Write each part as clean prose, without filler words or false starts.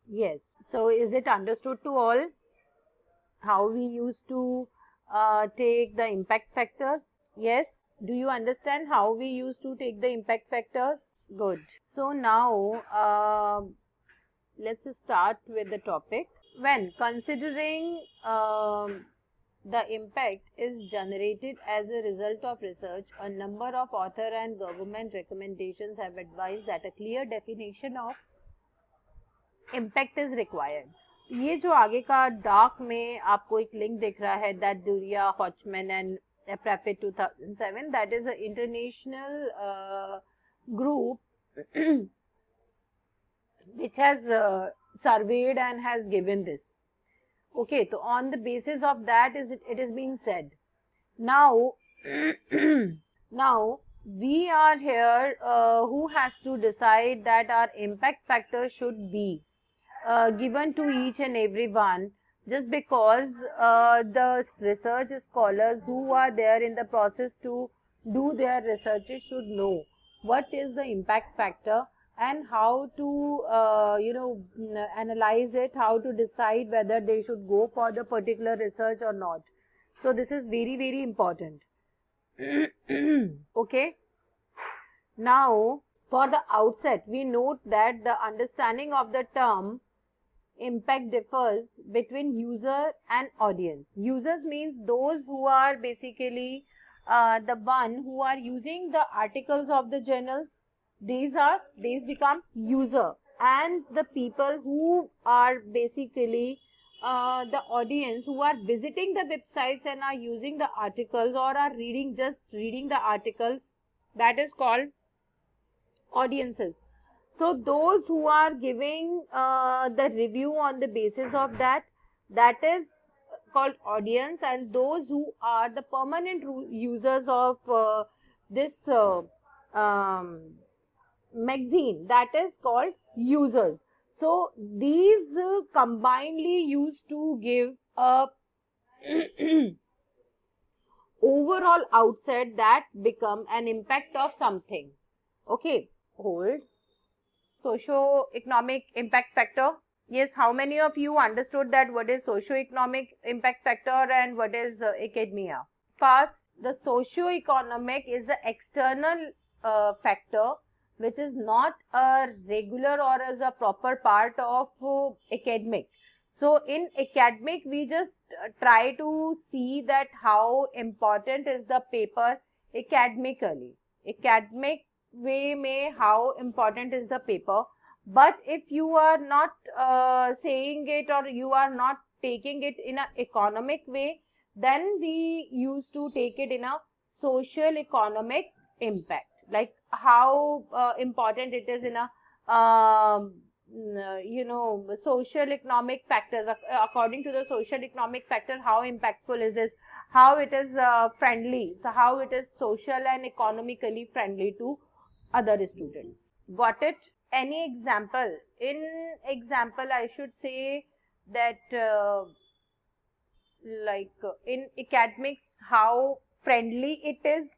Yes. So is it understood to all how we used to take the impact factors? Yes. Do you understand how we used to take the impact factors? Good. So now let's start with the topic. When considering the impact is generated as a result of research, a number of author and government recommendations have advised that a clear definition of impact is required. ये जो आगे का dark में आपको एक link दिख रहा है, that Duria, Hodgman and Prefit 2007, that is an international group which has surveyed and has given this. Okay, so on the basis of that it is being said. Now, now we are here who has to decide that our impact factor should be given to each and every one, just because the research scholars who are there in the process to do their researches should know what is the impact factor and how to analyze it, how to decide whether they should go for the particular research or not. So this is very, very important. Okay. Now, for the outset, we note that the understanding of the term impact differs between user and audience. Users means those who are basically the one who are using the articles of the journals. These become user, and the people who are basically the audience who are visiting the websites and are using the articles or are reading the articles, that is called audiences. So those who are giving the review on the basis of that is called audience, and those who are the permanent users of this magazine, that is called users. So these combinedly used to give a overall outset that become an impact of something. Okay, hold. Socio-economic impact factor. Yes, how many of you understood that what is socio-economic impact factor and what is academia? First, the socio-economic is the external factor which is not a regular or as a proper part of academic. So in academic, we just try to see that how important is the paper academically. Academic way may how important is the paper, but if you are not saying it or you are not taking it in an economic way, then we used to take it in a social economic impact, like how important it is in a social economic factors. According to the social economic factor, how impactful is this, how it is friendly, so how it is social and economically friendly to other students. Got it? Any example? In example, I should say that in academics, how friendly it is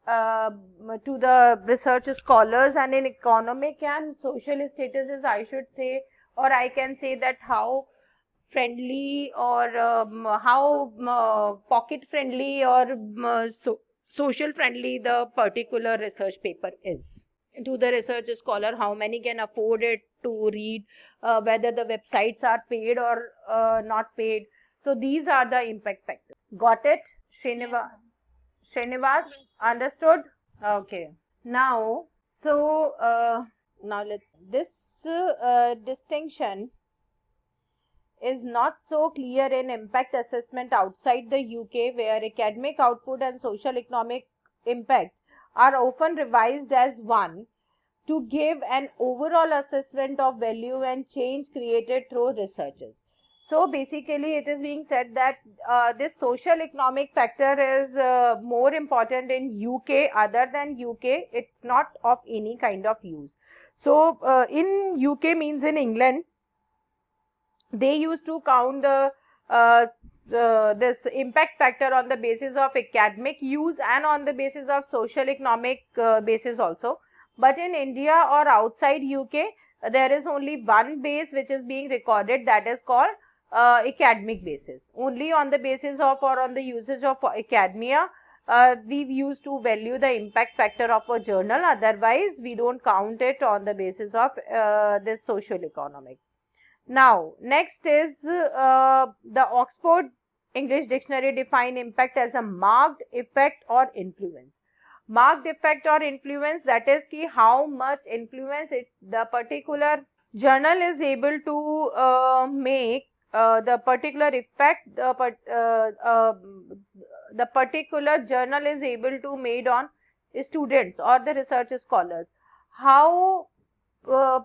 to the research scholars, and in economic and social statuses, I should say, or I can say that how friendly or how pocket friendly or social friendly the particular research paper is. To the research scholar, how many can afford it to read, whether the websites are paid or not paid. So these are the impact factors. Got it? Srinivas, understood? Okay. Now, so now this distinction is not so clear in impact assessment outside the UK, where academic output and social economic impact are often revised as one to give an overall assessment of value and change created through researches. So basically it is being said that this social economic factor is more important in UK. Other than UK, it's not of any kind of use. So in UK means in England, they used to count this impact factor on the basis of academic use and on the basis of social economic basis also. But in India or outside UK, there is only one base which is being recorded, that is called academic basis. Only on the basis of or on the usage of academia we used to value the impact factor of a journal. Otherwise we don't count it on the basis of this social economic. Now next is the Oxford English Dictionary define impact as a marked effect or influence. Marked effect or influence, that is ki how much influence the particular journal is able to make, the particular effect the particular journal is able to made on students or the research scholars. How uh,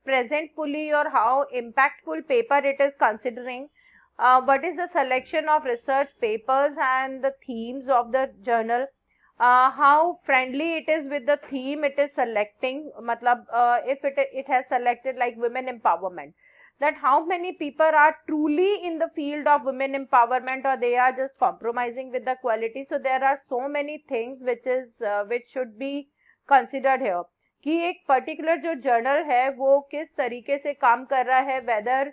presentfully or how impactful paper it is considering, what is the selection of research papers and the themes of the journal, how friendly it is with the theme it is selecting, matlab if it has selected like women empowerment, that how many people are truly in the field of women empowerment or they are just compromising with the quality. So there are so many things which should be considered here कि एक particular जो journal है वो किस तरीके से काम कर रहा है, whether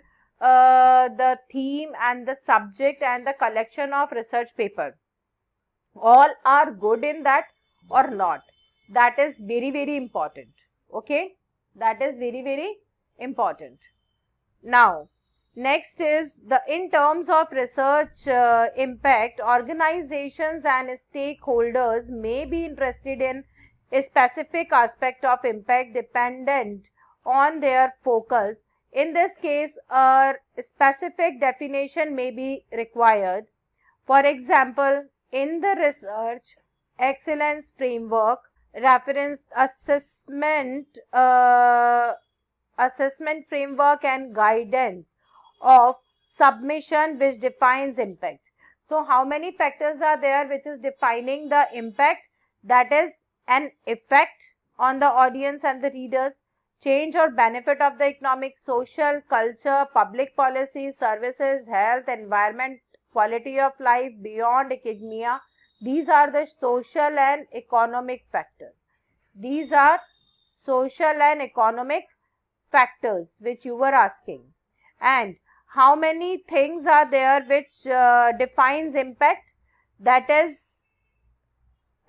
the theme and the subject and the collection of research paper all are good in that or not. That is very, very important. Okay, that is very, very important. Now next is the in terms of research impact, organizations and stakeholders may be interested in a specific aspect of impact dependent on their focus. In this case, a specific definition may be required. For example, in the research excellence framework, reference assessment framework and guidance of submission which defines impact. So how many factors are there which is defining the impact? That is an effect on the audience and the readers, change or benefit of the economic, social, culture, public policy, services, health, environment, quality of life beyond academia. These are the social and economic factors. These are social and economic factors which you were asking. And how many things are there which defines impact? That is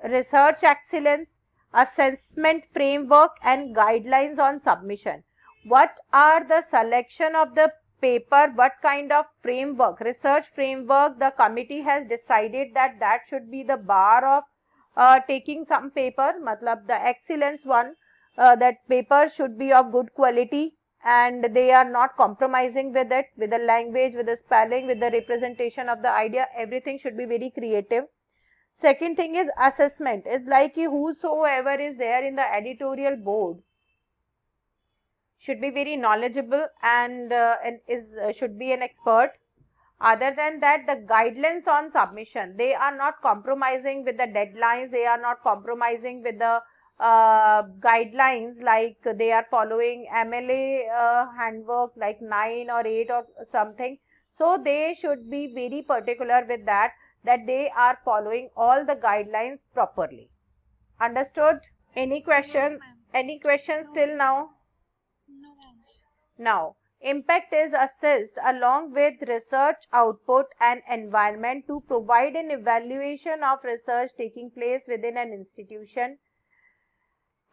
research excellence, assessment framework and guidelines on submission. What are the selection of the paper, what kind of framework, research framework the committee has decided that should be the bar of taking some paper, matlab the excellence one, that paper should be of good quality and they are not compromising with it, with the language, with the spelling, with the representation of the idea, everything should be very creative. Second thing is assessment, is like whosoever is there in the editorial board should be very knowledgeable and should be an expert. Other than that, the guidelines on submission, they are not compromising with the deadlines, they are not compromising with the guidelines, like they are following MLA handbook like 9 or 8 or something. So they should be very particular with that they are following all the guidelines properly. Understood? Any question? Any questions till now? No, thanks. Now, impact is assessed along with research output and environment to provide an evaluation of research taking place within an institution.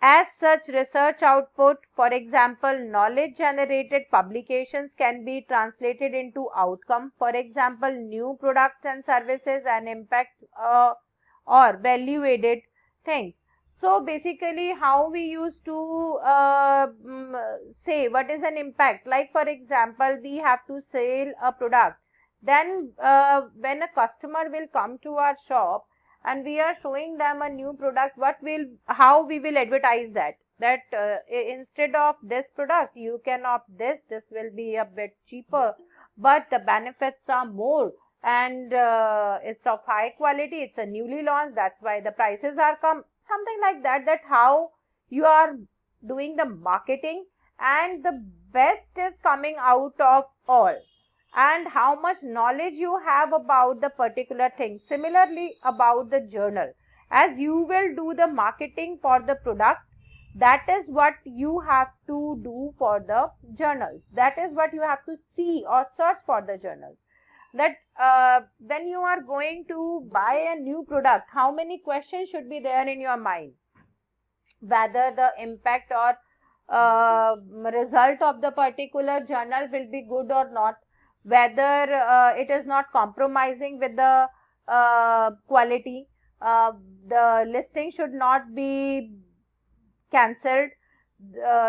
As such, research output, for example, knowledge generated publications can be translated into outcome, for example, new products and services and impact or value added things. So basically how we used to say what is an impact, like for example we have to sell a product, then when a customer will come to our shop and we are showing them a new product, how we will advertise that instead of this product you can opt this will be a bit cheaper but the benefits are more and it's of high quality, it's a newly launched, that's why the prices are come, something like that how you are doing the marketing and the best is coming out of all, and how much knowledge you have about the particular thing. Similarly about the journal, as you will do the marketing for the product, That is what you have to do for the journals. That is what you have to see or search for the journals. That when you are going to buy a new product, how many questions should be there in your mind? Whether the impact or result of the particular journal will be good or not, whether it is not compromising with the quality, the listing should not be cancelled,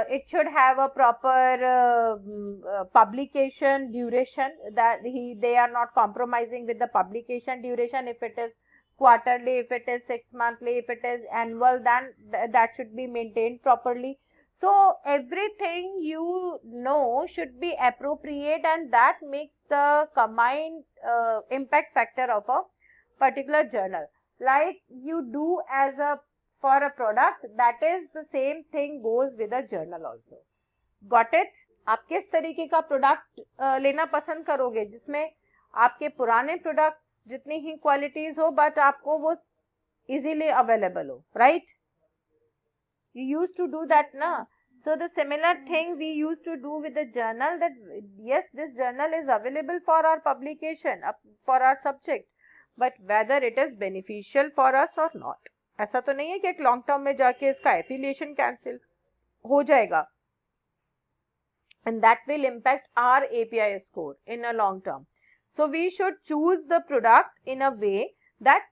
it should have a proper publication duration, that they are not compromising with the publication duration. If it is quarterly, if it is 6 monthly, if it is annual, then that should be maintained properly. So everything you know should be appropriate, and that makes the combined impact factor of a particular journal. Like you do as a for a product, that is the same thing goes with a journal also. Got it? आप किस तरीके का product लेना पसंद करोगे, जिसमें आपके पुराने प्रोडक्ट जितनी ही क्वालिटीज हो बट आपको वो इजीली अवेलेबल हो, right? You used to do that, na? So the similar thing we used to do with the journal, that yes, this journal is available for our publication, for our subject, but whether it is beneficial for us or not. ऐसा तो नहीं है कि एक long term में जाके इसका affiliation cancel हो जाएगा, and that will impact our API score in a long term. So we should choose the product in a way that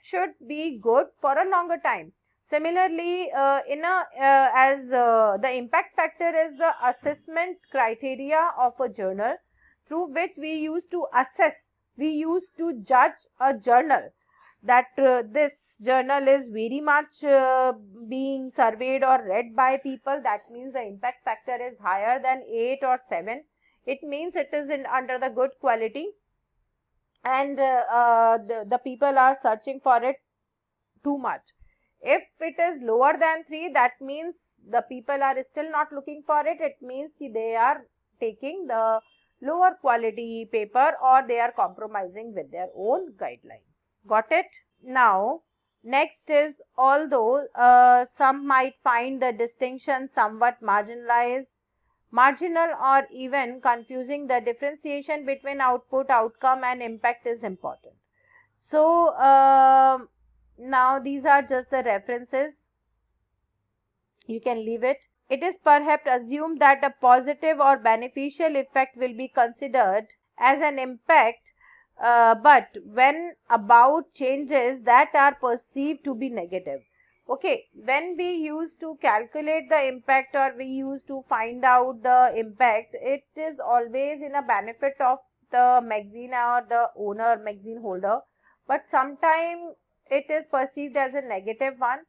should be good for a longer time. Similarly, the impact factor is the assessment criteria of a journal through which we used to assess, we used to judge a journal, that this journal is very much being surveyed or read by people. That means the impact factor is higher than 8 or 7. It means it is under the good quality, and the people are searching for it too much. If it is lower than 3, that means the people are still not looking for it. It means they are taking the lower quality paper, or they are compromising with their own guidelines. Got it? Now, next is, although some might find the distinction somewhat marginal or even confusing, the differentiation between output, outcome and impact is important. So, now these are just the references. You can leave it. It is perhaps assumed that a positive or beneficial effect will be considered as an impact, but when about changes that are perceived to be negative. Okay, when we used to calculate the impact, or we used to find out the impact, it is always in a benefit of the magazine or the owner, magazine holder, but sometimes it is perceived as a negative one,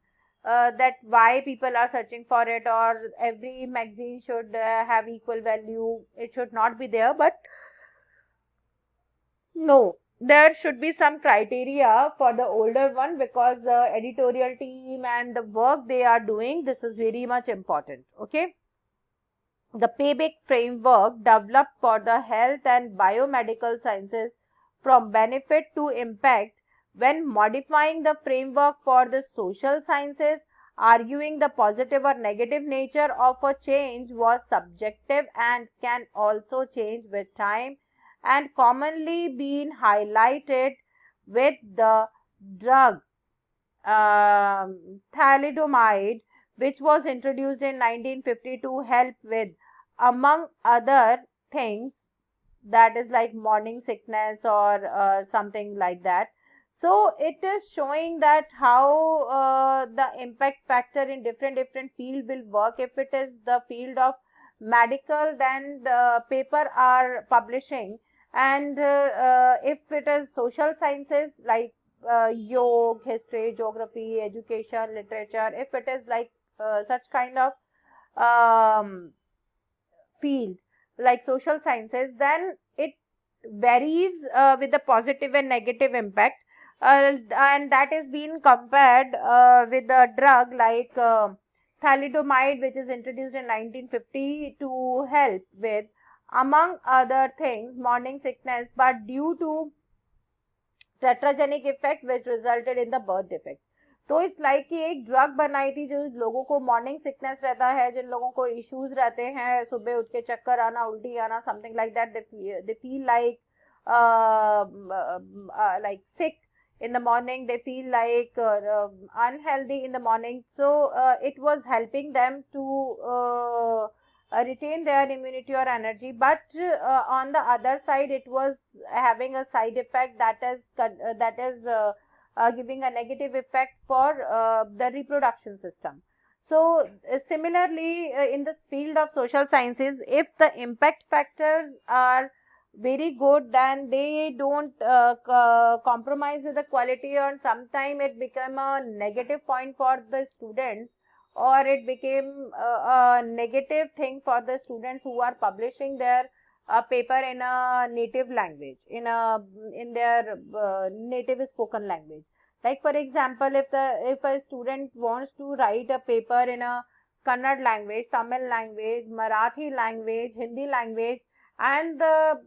that why people are searching for it, or every magazine should have equal value, it should not be there. But no, there should be some criteria for the older one, because the editorial team and the work they are doing, this is very much important. Okay, the payback framework developed for the health and biomedical sciences from benefit to impact, when modifying the framework for the social sciences, arguing the positive or negative nature of a change was subjective and can also change with time, and commonly been highlighted with the drug thalidomide, which was introduced in 1950 to help with, among other things, that is like morning sickness or something like that. So it is showing that how the impact factor in different field will work. If it is the field of medical, then the paper are publishing, and if it is social sciences like yoga, history, geography, education, literature, if it is like such kind of field like social sciences, then it varies with the positive and negative impact, and that is being compared with a drug like thalidomide, which is introduced in 1950 to help with, among other things, morning sickness, but due to tetragenic effect which resulted in the birth defect. तो इस like की एक drug बनाई थी जो लोगों को morning sickness रहता है, जिन लोगों को इश्यूज रहते हैं, सुबह उठ के चक्कर आना, उल्टी आना, something like that, they feel like sick in the morning, they feel like unhealthy in the morning. So it was helping them to retain their immunity or energy, but on the other side it was having a side effect that is giving a negative effect for the reproduction system. So similarly, in the field of social sciences, if the impact factors are very good, then they don't compromise with the quality, or sometime it become a negative point for the students, or it became a negative thing for the students who are publishing their paper in a native language, in their native spoken language. Like for example, if a student wants to write a paper in a Kannada language, Tamil language, Marathi language, Hindi language, and the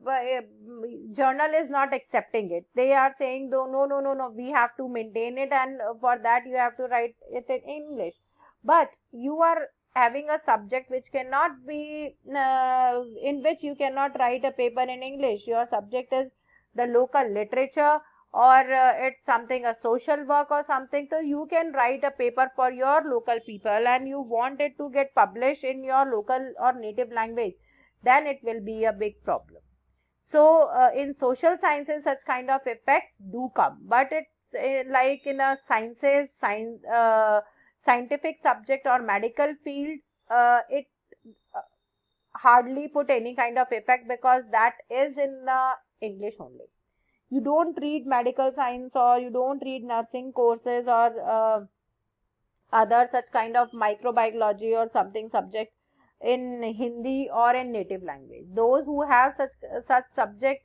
journal is not accepting it, they are saying, no, no, no, no, no, we have to maintain it, and for that you have to write it in English. But you are having a subject which cannot be in which you cannot write a paper in English. Your subject is the local literature, or it's something, a social work or something, so you can write a paper for your local people and you want it to get published in your local or native language, then it will be a big problem. So in social sciences such kind of effects do come, but it's like in a scientific subject or medical field, it uh, hardly put any kind of effect, because that is in English only. You don't read medical science, or you don't read nursing courses, or other such kind of microbiology or something subject in Hindi or in native language. Those who have such subject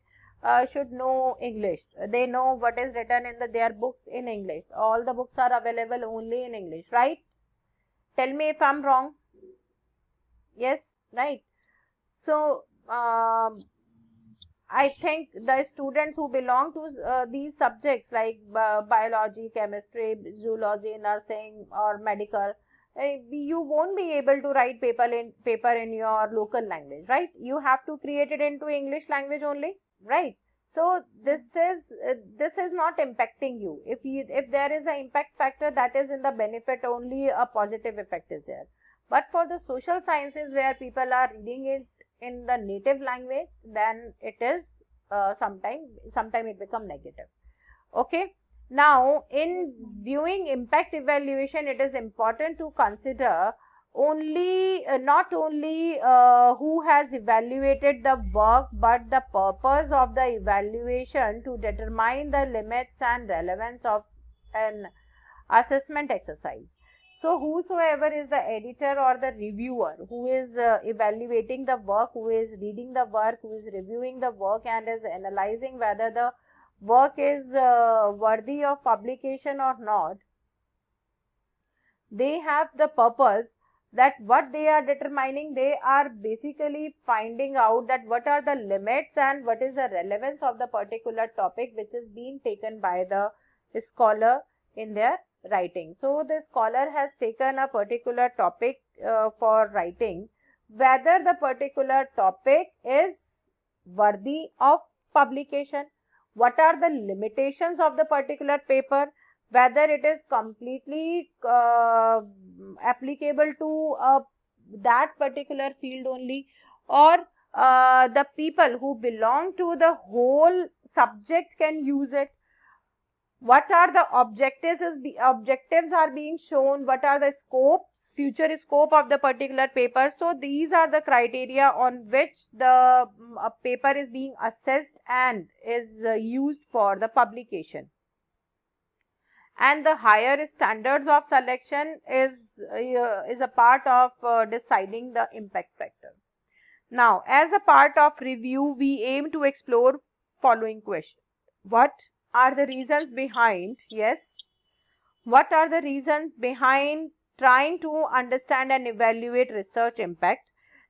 should know English. They know what is written in their books in English. All the books are available only in English, right? Tell me if I'm wrong. Yes, right. So I think the students who belong to these subjects like biology, chemistry, zoology, nursing, or medical, you won't be able to write paper in your local language, right? You have to create it into English language only, right? So this is not impacting you. If there is an impact factor, that is in the benefit only, a positive effect is there. But for the social sciences where people are reading it in the native language, then it is sometime it become negative. Okay. Now, in viewing impact evaluation, it is important to consider not only who has evaluated the work, but the purpose of the evaluation to determine the limits and relevance of an assessment exercise. So whosoever is the editor or the reviewer who is evaluating the work, who is reading the work, who is reviewing the work, and is analyzing whether the work is worthy of publication or not, they have the purpose that what they are determining, they are basically finding out that what are the limits and what is the relevance of the particular topic which is being taken by the scholar in their writing. So the scholar has taken a particular topic for writing, whether the particular topic is worthy of publication, what are the limitations of the particular paper, whether it is completely applicable to that particular field only, or the people who belong to the whole subject can use it. What are the objectives are being shown, what are the future scope of the particular paper. So these are the criteria on which the paper is being assessed and is used for the publication. And the higher standards of selection is a part of deciding the impact factor. Now, as a part of review, we aim to explore following questions. What are the reasons behind, what are the reasons behind trying to understand and evaluate research impact?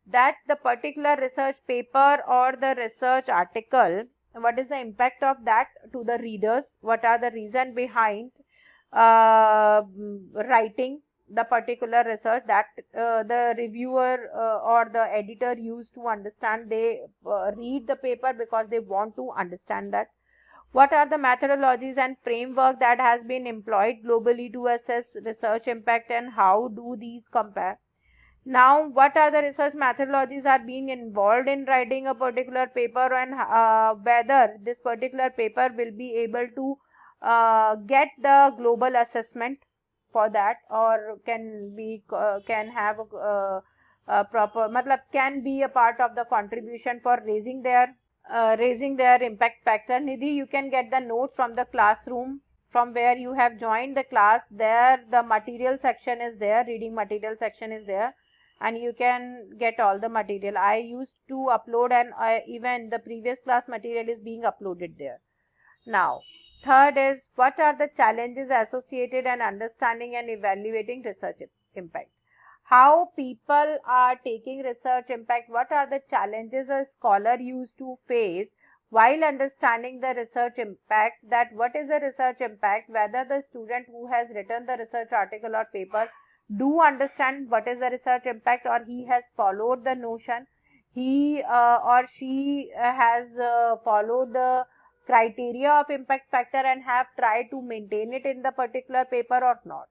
That the particular research paper or the research article, what is the impact of that to the readers? What are the reasons behind writing the particular research that the reviewer or the editor used to understand. They read the paper because they want to understand that. What are the methodologies and framework that has been employed globally to assess research impact, and how do these compare? Now, what are the research methodologies are being involved in writing a particular paper, and whether this particular paper will be able to get the global assessment for that, or can have a proper matlab can be a part of the contribution for raising their impact factor. Nidhi, you can get the note from the classroom from where you have joined the class. There the material section is there, reading material section is there, and you can get all the material. I used to upload, and even the previous class material is being uploaded there. Now, third is, what are the challenges associated and understanding and evaluating research impact? How people are taking research impact, what are the challenges a scholar used to face while understanding the research impact, that what is the research impact, whether the student who has written the research article or paper do understand what is the research impact, or he has followed the notion, he or she has followed the criteria of impact factor and have tried to maintain it in the particular paper or not.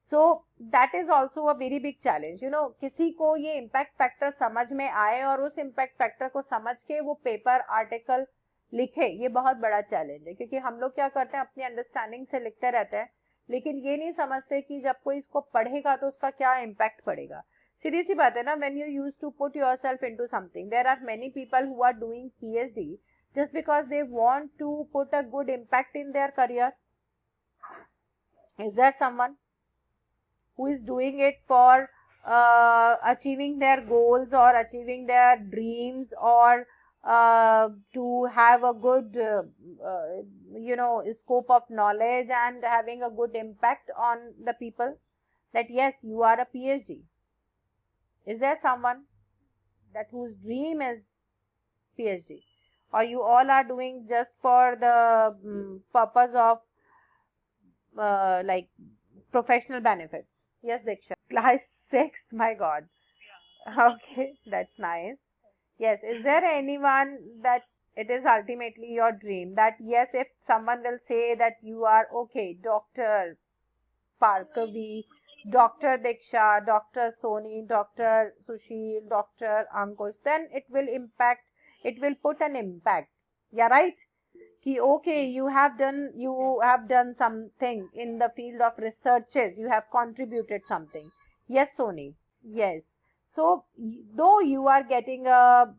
So that is also a very big challenge. You know, किसी को ये impact factor समझ में आए और उस impact factor को समझ के वो पेपर आर्टिकल लिखे, ये बहुत बड़ा चैलेंज है, क्योंकि हम लोग क्या करते हैं, अपनी अंडरस्टैंडिंग से लिखते रहते हैं, लेकिन ये नहीं समझते कि जब कोई इसको पढ़ेगा तो उसका क्या इम्पैक्ट पड़ेगा. सीधी सी बात है ना, when you used to put yourself into something, there are many people who are doing PhD just because they want to put a good impact in their career. Is there someone who is doing it for achieving their goals or achieving their dreams, or to have a good scope of knowledge and having a good impact on the people? That yes, you are a PhD. Is there someone that whose dream is PhD, or you all are doing just for the purpose of like professional benefits? Yes, Diksha. Class 6, my God. Okay, that's nice. Yes, is there anyone that it is ultimately your dream, that yes, if someone will say that you are okay, Dr. Parkavi, Dr. Diksha, Dr. Soni, Dr. Sushil, Dr. Ankush, then it will put an impact. Yeah, right? Ki, okay, you have done something in the field of researches, you have contributed something. Yes, Soni. Yes. So, though you are getting a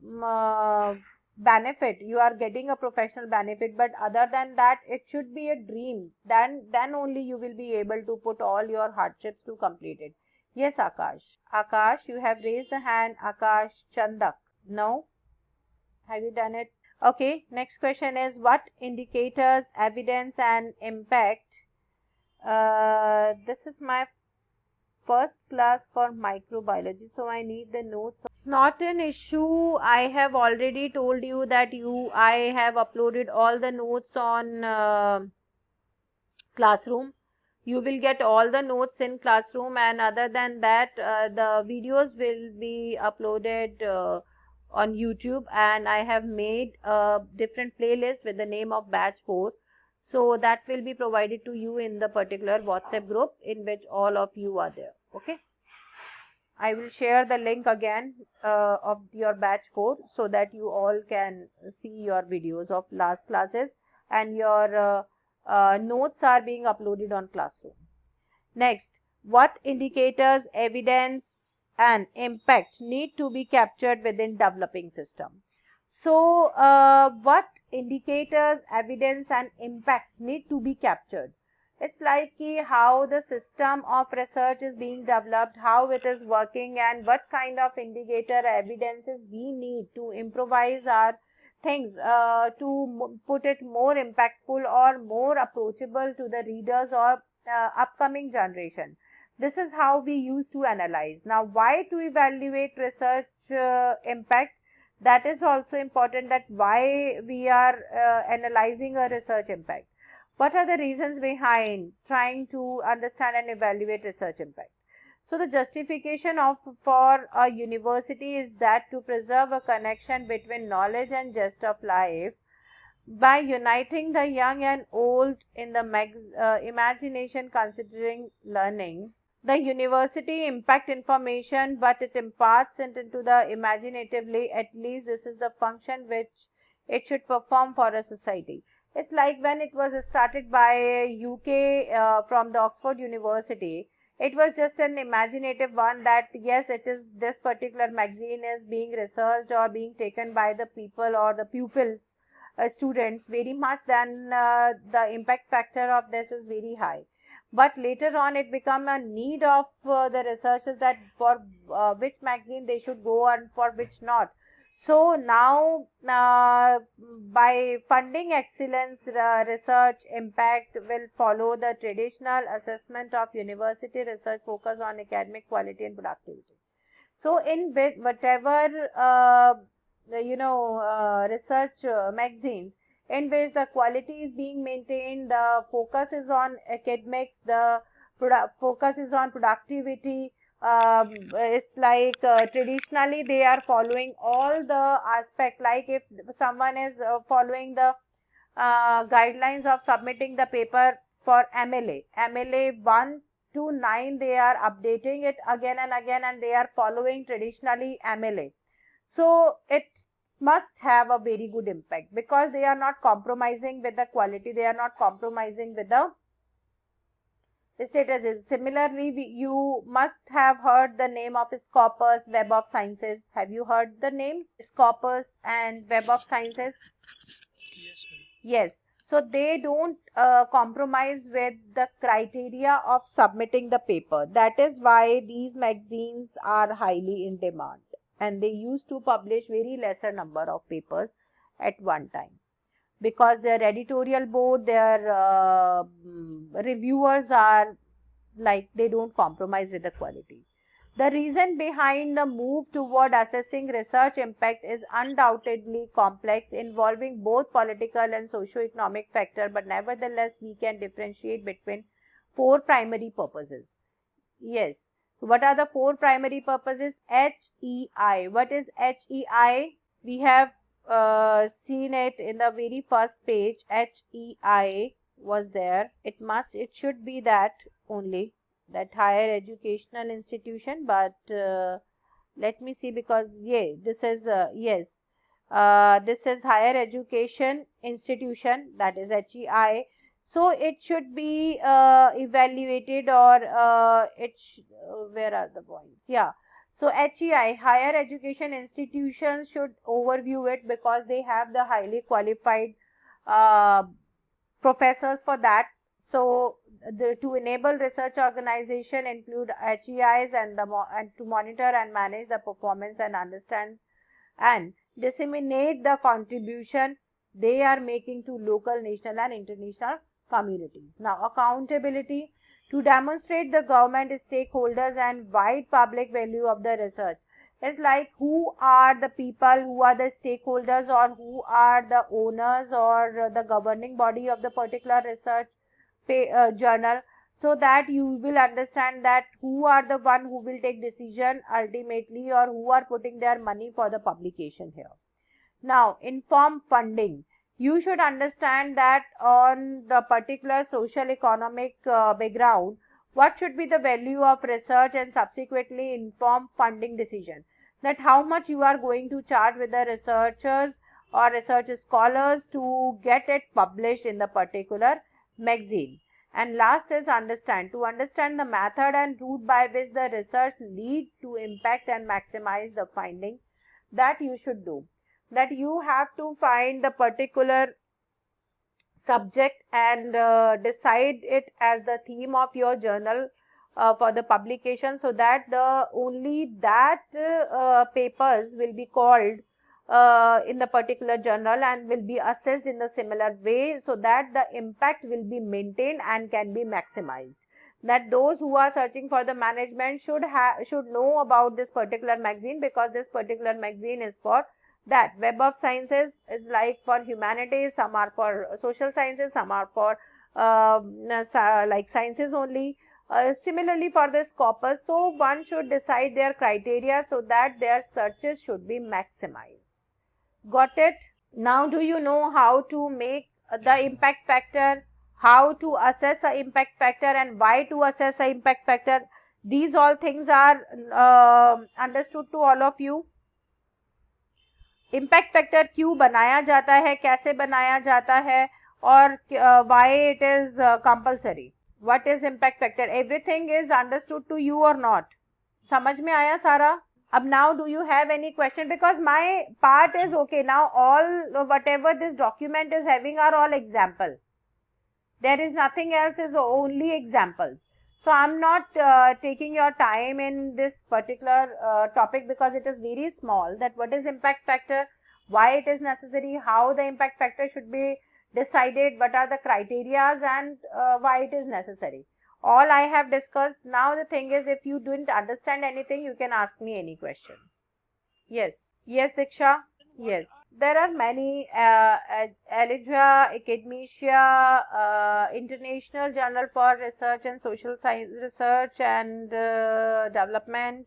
benefit, you are getting a professional benefit, but other than that, it should be a dream. Then only you will be able to put all your hardships to complete it. Yes, Akash. Akash, you have raised the hand. Akash Chandak. No? Have you done it? Okay, next question is, what indicators, evidence and impact? This is my first class for microbiology, so I need the notes. Not an issue. I have already told you that I have uploaded all the notes on Classroom. You will get all the notes in Classroom, and other than that, the videos will be uploaded on YouTube, and I have made a different playlist with the name of Batch 4. So that will be provided to you in the particular WhatsApp group in which all of you are there. Okay. I will share the link again of your Batch 4 so that you all can see your videos of last classes, and your notes are being uploaded on Classroom. Next, what indicators, evidence and impact need to be captured within developing system? So, what indicators, evidence and impacts need to be captured? It's like how the system of research is being developed, how it is working, and what kind of indicator evidences we need to improvise our things, to put it more impactful or more approachable to the readers or upcoming generation. This is how we used to analyze. Now, why to evaluate research impact? That is also important, that why we are analyzing a research impact. What are the reasons behind trying to understand and evaluate research impact? So the justification for a university is that to preserve a connection between knowledge and zest of life by uniting the young and old in the imagination considering learning. The university impact information, but it imparts it into the imaginatively. At least this is the function which it should perform for a society. It's like when it was started by UK from the Oxford University. It was just an imaginative one that yes, it is this particular magazine is being researched or being taken by the people or the pupils, students very much. Then the impact factor of this is very high. But later on it become a need of the researchers that for which magazine they should go and for which not. So now by funding excellence, research impact will follow the traditional assessment of university research focus on academic quality and productivity. So in whatever research magazines in which the quality is being maintained, the focus is on academics, the focus is on productivity. It's like traditionally they are following all the aspect, like if someone is following the guidelines of submitting the paper for MLA 1 to 9, they are updating it again and again and they are following traditionally MLA. So it must have a very good impact because they are not compromising with the quality, they are not compromising with the status. Similarly, you must have heard the name of Scopus, Web of Sciences. Have you heard the names Scopus and Web of Sciences? Yes, ma'am. Yes. So they don't compromise with the criteria of submitting the paper. That is why these magazines are highly in demand. And they used to publish very lesser number of papers at one time because their editorial board, their reviewers are like they don't compromise with the quality. The reason behind the move toward assessing research impact is undoubtedly complex, involving both political and socio-economic factors, but nevertheless we can differentiate between four primary purposes. Yes. So what are the four primary purposes? HEI. What is HEI? We have seen it in the very first page. HEI was there. It should be that only, that higher educational institution, but let me see, because this is yes, this is higher education institution, that is HEI. So it should be evaluated, or where are the points? Yeah. So HEI, higher education institutions, should overview it because they have the highly qualified uh, professors for that. So to enable research organization include HEIs and to monitor and manage the performance and understand and disseminate the contribution they are making to local, national and international communities. Now accountability, to demonstrate the government stakeholders and wide public value of the research. It's like who are the people, who are the stakeholders, or who are the owners or the governing body of the particular research journal, so that you will understand that who are the one who will take decision ultimately, or who are putting their money for the publication here. Now, inform funding. You should understand that on the particular social economic background, what should be the value of research, and subsequently inform funding decision. That how much you are going to charge with the researchers or research scholars to get it published in the particular magazine. And last is understand. To understand the method and route by which the research lead to impact and maximize the finding, that you should do. That you have to find the particular subject and decide it as the theme of your journal for the publication, so that the only that papers will be called in the particular journal and will be assessed in the similar way, so that the impact will be maintained and can be maximized. That those who are searching for the management should know about this particular magazine, because this particular magazine is for that. Web of Sciences is like for humanities, some are for social sciences, some are for like sciences only. Similarly for the Scopus, so one should decide their criteria so that their searches should be maximized. Got it? Now do you know how to make the impact factor, how to assess a impact factor, and why to assess a impact factor? These all things are understood to all of you. Impact factor क्यों बनाया जाता है, कैसे बनाया जाता है, और why it is compulsory, what is impact factor, everything is understood to you और नॉट? समझ में आया सारा? अब now do you have any question? Because my part is okay now, all whatever this document is having are all example. There is nothing else, is only examples. So I'm not taking your time in this particular topic because it is very small, that what is impact factor, why it is necessary, how the impact factor should be decided, what are the criteria, and why it is necessary. All I have discussed. Now the thing is, if you didn't understand anything, you can ask me any question. Yes. Yes, Diksha? Yes. There are many, Allegria, Academia, International Journal for Research and Social Science Research and Development.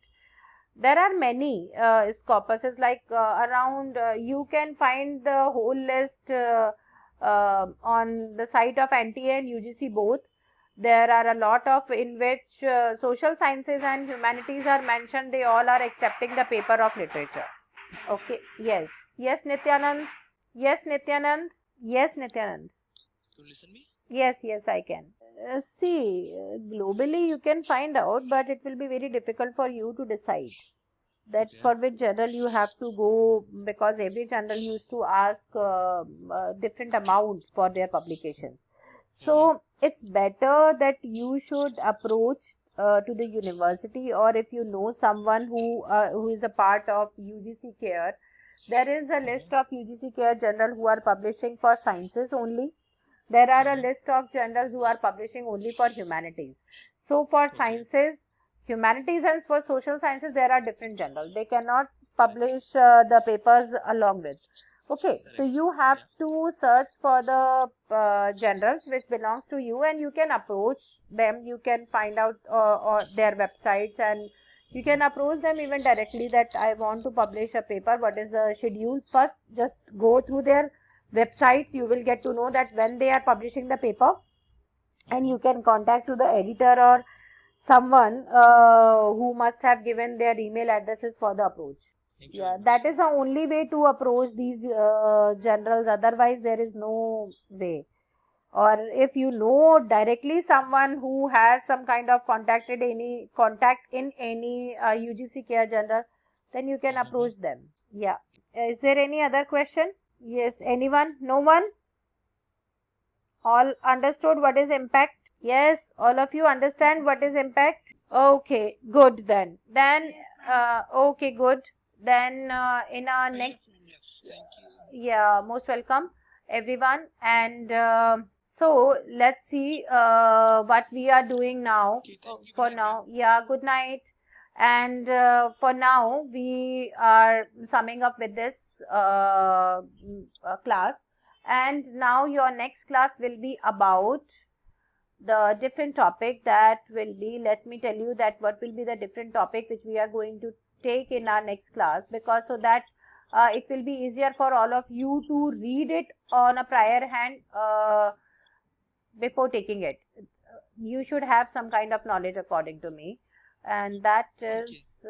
There are many scopuses, like around, you can find the whole list on the site of NTA and UGC both. There are a lot of in which social sciences and humanities are mentioned. They all are accepting the paper of literature. Okay. Yes. Yes, Nityanand. Yes, Nityanand. Yes, Nityanand. You listen me? Yes, yes, I can. See, globally you can find out, but it will be very difficult for you to decide that Okay. for which journal you have to go, because every journal used to ask different amount for their publications. So it's better that you should approach to the university, or if you know someone who is a part of UGC Care. There is a list of UGC Care journal who are publishing for sciences only. There are a list of journals who are publishing only for humanities. So for sciences, humanities, and for social sciences, there are different journals. They cannot publish the papers along with. Okay, so you have to search for the journals which belongs to you, and you can approach them. You can find out or their websites, and you can approach them even directly that I want to publish a paper. What is the schedule? First, just go through their website. You will get to know that when they are publishing the paper, and you can contact to the editor or someone who must have given their email addresses for the approach. Thank you Yeah, very much. that is the only way to approach these journals. Otherwise, there is no way. Or if you know directly someone who has some kind of contact in any UGC Care journal, then you can approach them. Yeah. Is there any other question? Yes. Anyone? No one? All understood what is impact? Yes. All of you understand what is impact? Okay. Good then. Then, okay, good. Then in our next, Thank you. yeah, most welcome everyone. And so let's see what we are doing now. Okay, thank you. For now, yeah, good night. And for now, we are summing up with this class. And now your next class will be about the different topic. That will be, let me tell you that what will be the different topic which we are going to take in our next class, because so that it will be easier for all of you to read it on a prior hand before taking it. You should have some kind of knowledge according to me, and that is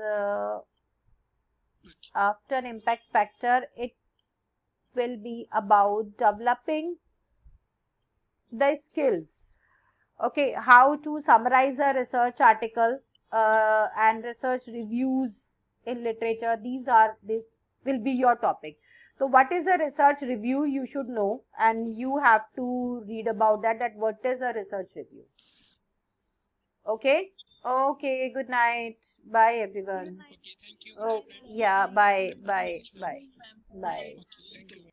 after impact factor, it will be about developing the skills. Okay, how to summarize a research article and research reviews in literature. This will be your topic. So what is a research review? You should know, and you have to read about that what is a research review. Okay? Okay, good night. Bye everyone. Okay, thank you. Oh, yeah, bye. Bye. Bye. Okay, thank you.